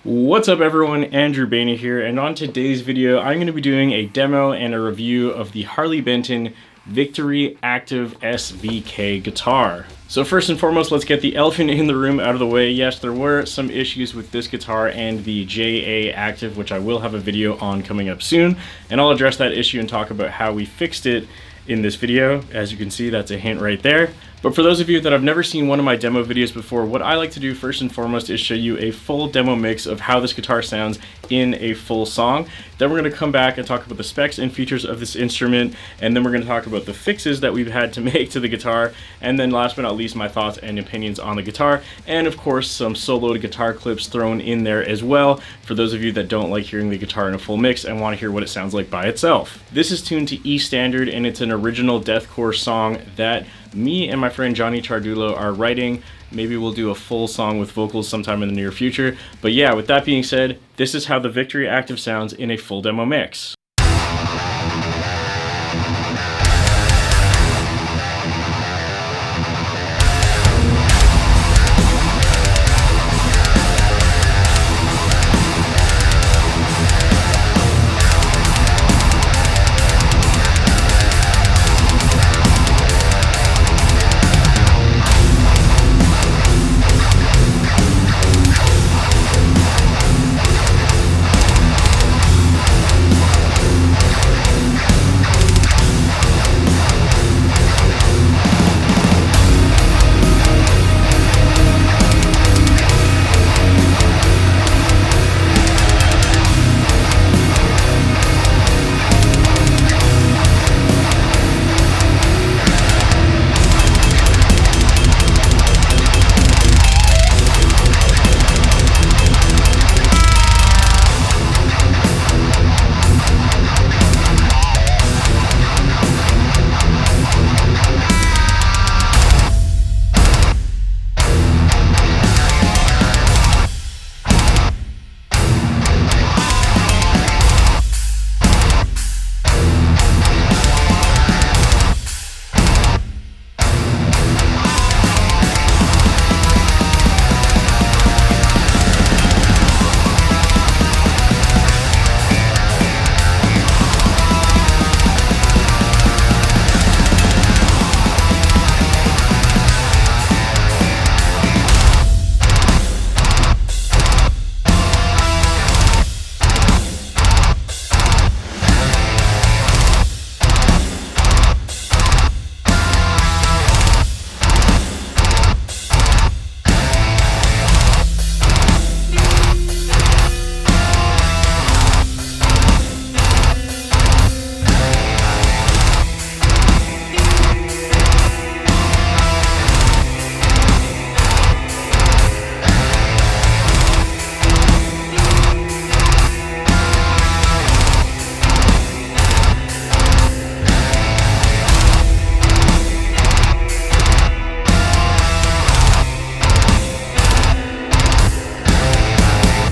What's up everyone, Andrew Bainey here, and on today's video I'm going to be doing a demo and a review of the Harley Benton Victory Active SBK guitar. So first and foremost, let's get the elephant in the room out of the way. Yes, there were some issues with this guitar and the JA Active, which I will have a video on coming up soon, and I'll address that issue and talk about how we fixed it in this video. As you can see, that's a hint right there. But for those of you that have never seen one of my demo videos before, what I like to do first and foremost is show you a full demo mix of how this guitar sounds in a full song. Then we're going to come back and talk about the specs and features of this instrument, and then we're going to talk about the fixes that we've had to make to the guitar, and then last but not least, my thoughts and opinions on the guitar, and of course some soloed guitar clips thrown in there as well for those of you that don't like hearing the guitar in a full mix and want to hear what it sounds like by itself. This is tuned to E standard, and it's an original deathcore song that me and my friend Johnny Chardulo are writing. Maybe we'll do a full song with vocals sometime in the near future. But yeah, with that being said, this is how the Victory Active sounds in a full demo mix.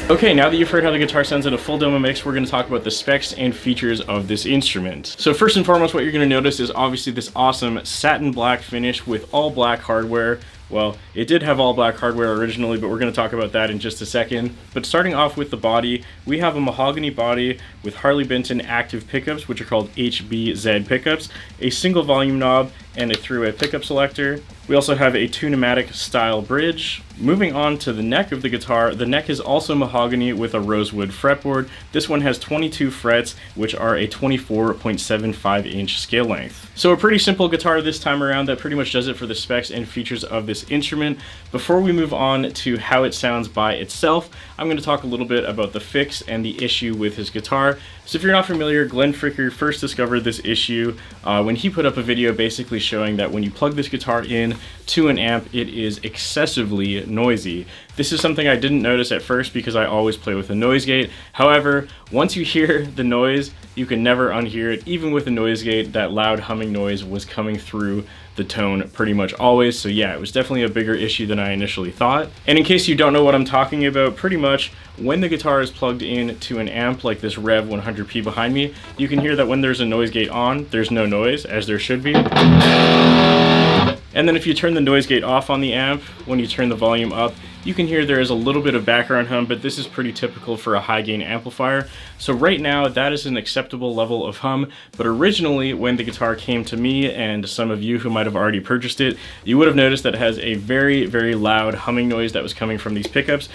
Okay, now that you've heard how the guitar sounds in a full demo mix, we're going to talk about the specs and features of this instrument. So first and foremost, what you're going to notice is obviously this awesome satin black finish with all black hardware. Well, it did have all black hardware originally, but we're going to talk about that in just a second. But starting off with the body, we have a mahogany body with Harley Benton active pickups, which are called HBZ pickups, a single volume knob, and a through-way pickup selector. We also have a tunematic style bridge. Moving on to the neck of the guitar, the neck is also mahogany with a rosewood fretboard. This one has 22 frets, which are a 24.75 inch scale length. So a pretty simple guitar this time around. That pretty much does it for the specs and features of this instrument. Before we move on to how it sounds by itself, I'm going to talk a little bit about the fix and the issue with his guitar. So if you're not familiar, Glenn Fricker first discovered this issue when he put up a video basically showing that when you plug this guitar in to an amp, it is excessively noisy. This is something I didn't notice at first because I always play with a noise gate. However, once you hear the noise, you can never unhear it. Even with a noise gate, that loud humming noise was coming through the tone pretty much always. So yeah, it was definitely a bigger issue than I initially thought. And in case you don't know what I'm talking about, pretty much when the guitar is plugged in to an amp like this Rev 100P behind me, you can hear that when there's a noise gate on, there's no noise, as there should be. And then if you turn the noise gate off on the amp, when you turn the volume up, you can hear there is a little bit of background hum, but this is pretty typical for a high gain amplifier. So right now that is an acceptable level of hum, but originally when the guitar came to me and some of you who might have already purchased it, you would have noticed that it has a very, very loud humming noise that was coming from these pickups.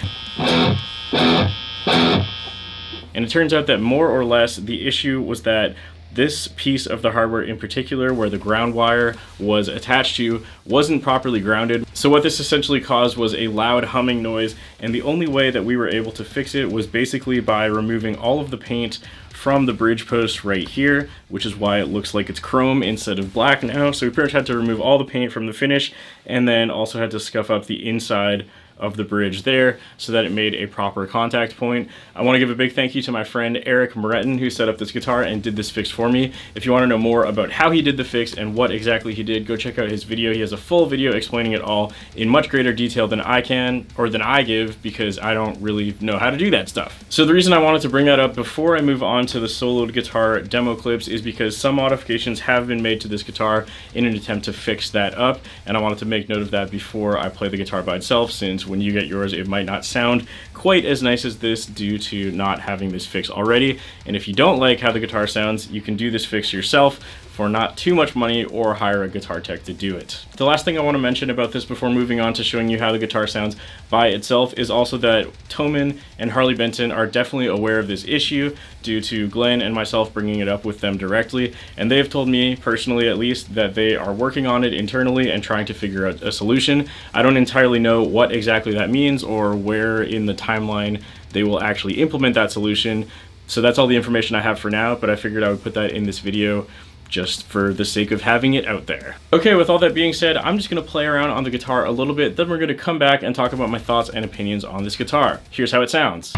And it turns out that more or less the issue was that this piece of the hardware in particular, where the ground wire was attached to, wasn't properly grounded. So what this essentially caused was a loud humming noise, and the only way that we were able to fix it was basically by removing all of the paint from the bridge post right here, which is why it looks like it's chrome instead of black now. So we pretty much had to remove all the paint from the finish, and then also had to scuff up the inside of the bridge there so that it made a proper contact point. I want to give a big thank you to my friend Eric Moreton, who set up this guitar and did this fix for me. If you want to know more about how he did the fix and what exactly he did, go check out his video. He has a full video explaining it all in much greater detail than I can, or than I give, because I don't really know how to do that stuff. So the reason I wanted to bring that up before I move on to the soloed guitar demo clips is because some modifications have been made to this guitar in an attempt to fix that up, and I wanted to make note of that before I play the guitar by itself, since when you get yours it might not sound quite as nice as this due to not having this fix already. And if you don't like how the guitar sounds, you can do this fix yourself for not too much money, or hire a guitar tech to do it. The last thing I want to mention about this before moving on to showing you how the guitar sounds by itself is also that Thomann and Harley Benton are definitely aware of this issue due to Glenn and myself bringing it up with them directly, and they have told me personally at least that they are working on it internally and trying to figure out a solution. I don't entirely know what exactly that means or where in the timeline they will actually implement that solution, so that's all the information I have for now, but I figured I would put that in this video just for the sake of having it out there. Okay, with all that being said, I'm just gonna play around on the guitar a little bit, then we're gonna come back and talk about my thoughts and opinions on this guitar. Here's how it sounds.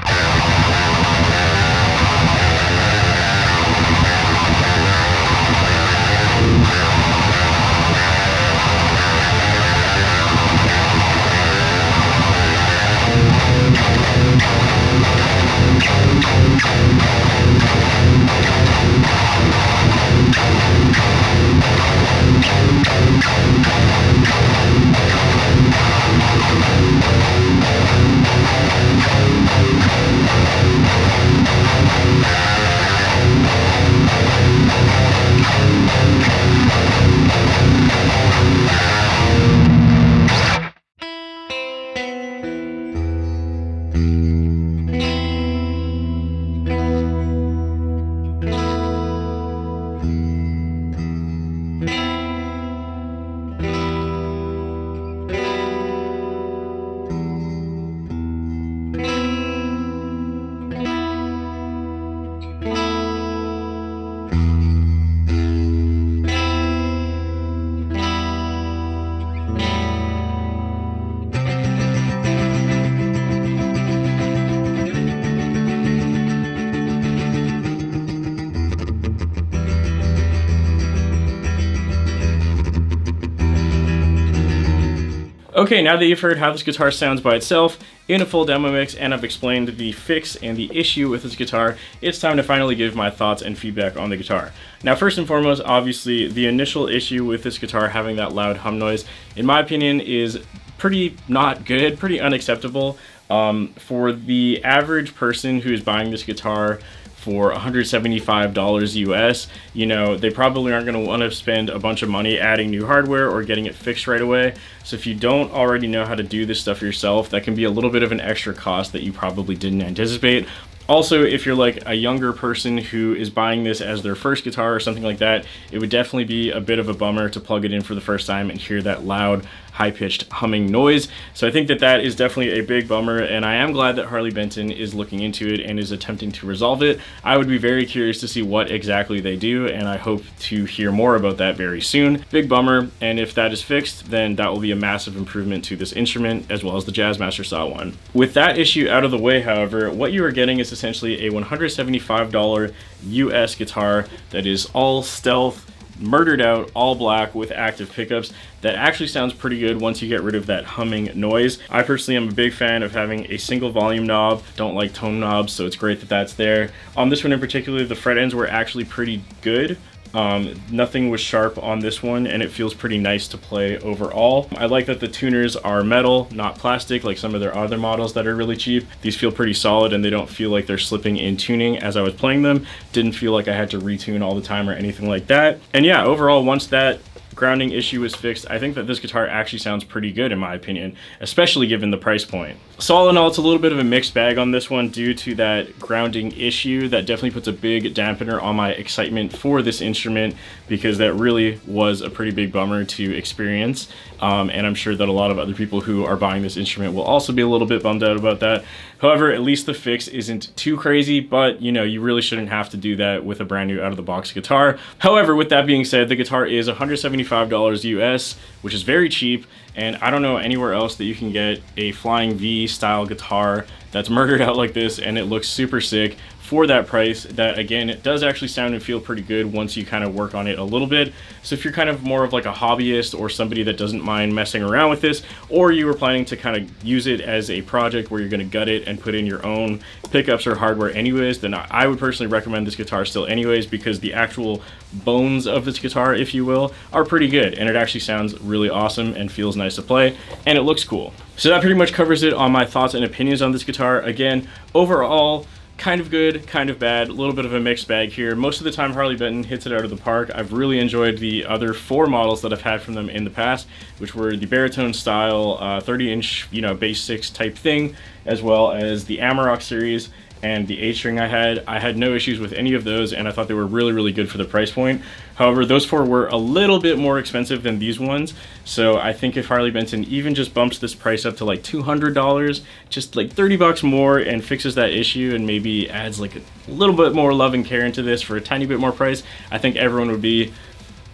Okay, now that you've heard how this guitar sounds by itself in a full demo mix, and I've explained the fix and the issue with this guitar, it's time to finally give my thoughts and feedback on the guitar. Now, first and foremost, obviously, the initial issue with this guitar having that loud hum noise, in my opinion, is pretty not good, pretty unacceptable. For the average person who's buying this guitar for $175 US, you know, they probably aren't going to want to spend a bunch of money adding new hardware or getting it fixed right away. So if you don't already know how to do this stuff yourself, that can be a little bit of an extra cost that you probably didn't anticipate. Also, if you're like a younger person who is buying this as their first guitar or something like that, it would definitely be a bit of a bummer to plug it in for the first time and hear that loud, high-pitched humming noise. So I think that that is definitely a big bummer, and I am glad that Harley Benton is looking into it and is attempting to resolve it. I would be very curious to see what exactly they do, and I hope to hear more about that very soon. Big bummer, and if that is fixed, then that will be a massive improvement to this instrument, as well as the Jazzmaster Saw one. With that issue out of the way, however, what you are getting is essentially a $175 US guitar that is all stealth, murdered out, all black with active pickups that actually sounds pretty good once you get rid of that humming noise. I personally am a big fan of having a single volume knob, don't like tone knobs, so it's great that that's there. On this one in particular, the fret ends were actually pretty good, Nothing was sharp on this one, and it feels pretty nice to play overall. I like that the tuners are metal, not plastic like some of their other models that are really cheap. These feel pretty solid, and they don't feel like they're slipping in tuning as I was playing them. Didn't feel like I had to retune all the time or anything like that. And yeah, overall, once that grounding issue is fixed, I think that this guitar actually sounds pretty good in my opinion, especially given the price point. So all in all, it's a little bit of a mixed bag on this one due to that grounding issue. That definitely puts a big dampener on my excitement for this instrument, because that really was a pretty big bummer to experience. And I'm sure that a lot of other people who are buying this instrument will also be a little bit bummed out about that. However, at least the fix isn't too crazy, but you know, you really shouldn't have to do that with a brand new out of the box guitar. However, with that being said, the guitar is $175 US, which is very cheap, and I don't know anywhere else that you can get a Flying V style guitar that's murdered out like this and it looks super sick for that price. That again, it does actually sound and feel pretty good once you kind of work on it a little bit. So if you're kind of more of like a hobbyist or somebody that doesn't mind messing around with this, or you were planning to kind of use it as a project where you're going to gut it and put in your own pickups or hardware anyways, then I would personally recommend this guitar still anyways, because the actual bones of this guitar, if you will, are pretty good, and it actually sounds really awesome and feels nice to play, and it looks cool. So that pretty much covers it on my thoughts and opinions on this guitar. Again, overall, kind of good, kind of bad, a little bit of a mixed bag here. Most of the time Harley Benton hits it out of the park. I've really enjoyed the other 4 models that I've had from them in the past, which were the baritone style 30-inch, you know, bass 6 type thing, as well as the Amarok series and the 8-string I had no issues with any of those, and I thought they were really, really good for the price point. However, those 4 were a little bit more expensive than these ones, so I think if Harley Benton even just bumps this price up to like $200, just like 30 bucks more, and fixes that issue and maybe adds like a little bit more love and care into this for a tiny bit more price, I think everyone would be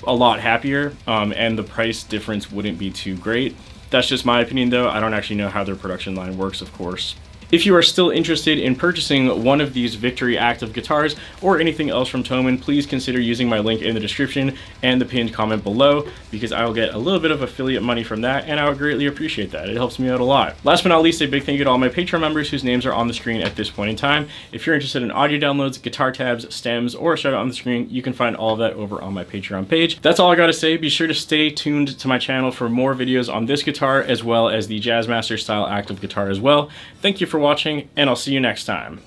a lot happier, and the price difference wouldn't be too great. That's just my opinion though. I don't actually know how their production line works, of course. If you are still interested in purchasing one of these Victory Active guitars or anything else from Thomann, please consider using my link in the description and the pinned comment below, because I will get a little bit of affiliate money from that, and I would greatly appreciate that. It helps me out a lot. Last but not least, a big thank you to all my Patreon members whose names are on the screen at this point in time. If you're interested in audio downloads, guitar tabs, stems, or a shout out on the screen, you can find all of that over on my Patreon page. That's all I gotta say. Be sure to stay tuned to my channel for more videos on this guitar, as well as the Jazzmaster style active guitar as well. Thank you for watching, and I'll see you next time.